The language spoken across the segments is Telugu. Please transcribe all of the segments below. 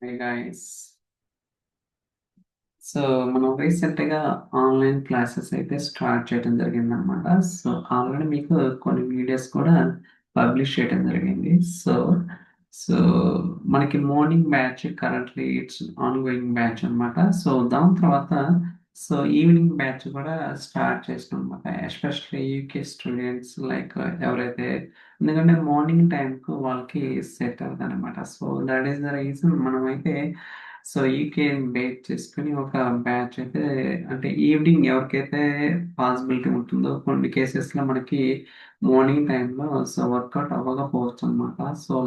Hey guys. సో మనం రీసెంట్‌గా ఆన్‌లైన్ క్లాసెస్ అయితే స్టార్ట్ చేయడం జరిగిందనమాట. సో ఆల్రెడీ మీకు కొన్ని వీడియోస్ కూడా పబ్లిష్ చేయడం జరిగింది. సో సో మనకి morning batch currently it's ongoing batch అనమాట. సో దాని తర్వాత ఈవినింగ్ బ్యాచ్ కూడా స్టార్ట్ చేసామనమాట. ఎస్పెషల్లీ యూకే స్టూడెంట్స్ లైక్ ఎవరైతే ఎందుకంటే మార్నింగ్ టైంకు వాళ్ళకి సెట్ అవ్వదనమాట. So that is the reason మనమైతే ఈకేని బేస్ చేసుకొని ఒక బ్యాచ్ అయితే అంటే ఈవినింగ్ ఎవరికైతే పాసిబిలిటీ ఉంటుందో కొన్ని కేసెస్‌లో మనకి మార్నింగ్ టైంలో వర్కౌట్ అవ్వకపోవచ్చు అనమాట.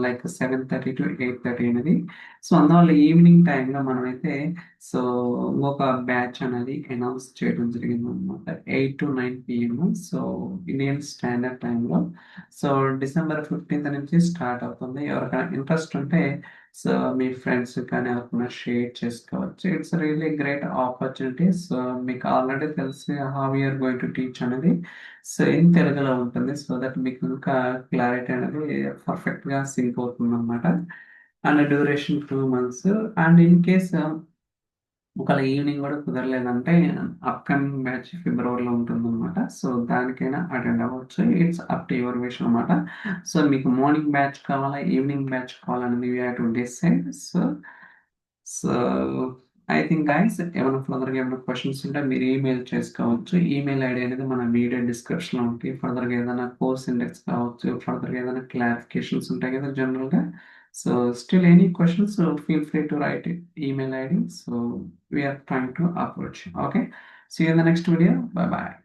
లైక్ 7:30-8:30 అనేది. అందువల్ల ఈవినింగ్ టైంలో మనమైతే సో ఇంకొక బ్యాచ్ అనేది అనౌన్స్ చేయడం జరిగిందనమాట. 8-9 పీఎం ఇండియన్ స్టాండర్డ్ టైంలో. సో డిసెంబర్ 15థ్ నుంచి స్టార్ట్ అవుతుంది. ఎవరికైనా ఇంట్రెస్ట్ ఉంటే మీ ఫ్రెండ్స్ కానీ ఎవరికైనా షేర్ చేసుకోవచ్చు. It's really great opportunity. మీకు ఆల్రెడీ తెలిసి how you are going to teach అనేది ఇన్ తెలుగులో ఉంటుంది. సో దట్ మీకు ఇంకా క్లారిటీ అనేది పర్ఫెక్ట్‌గా సింక్ అవుతుందనమాట. And duration 2 months. And in case ఒకవేళ ఈవినింగ్ కూడా కుదరలేదంటే అప్కమింగ్ బ్యాచ్ ఫిబ్రవరిలో ఉంటుందన్నమాట. దానికైనా అటెండ్ అవ్వచ్చు. It's up to your wish అనమాట. మీకు మార్నింగ్ బ్యాచ్ కావాలా, ఈవినింగ్ బ్యాచ్ కావాలనేది you have to decide. So I think guys ఏమైనా ఫర్దర్‌గా ఏమైనా క్వెషన్స్ ఉంటే మీరు ఈమెయిల్ చేసుకోవచ్చు. ఈమెయిల్ ఐడీ అనేది మన వీడియో డిస్క్రిప్షన్‌లో ఉంటాయి. ఫర్దర్‌గా ఏదైనా కోర్స్ ఇండెక్స్ కావచ్చు, ఫర్దర్‌గా ఏదైనా క్లారిఫికేషన్స్ ఉంటాయి కదా జనరల్‌గా. Still any questions, feel free to write it, email ID. We are trying to approach. Okay. See you in the next video. Bye bye.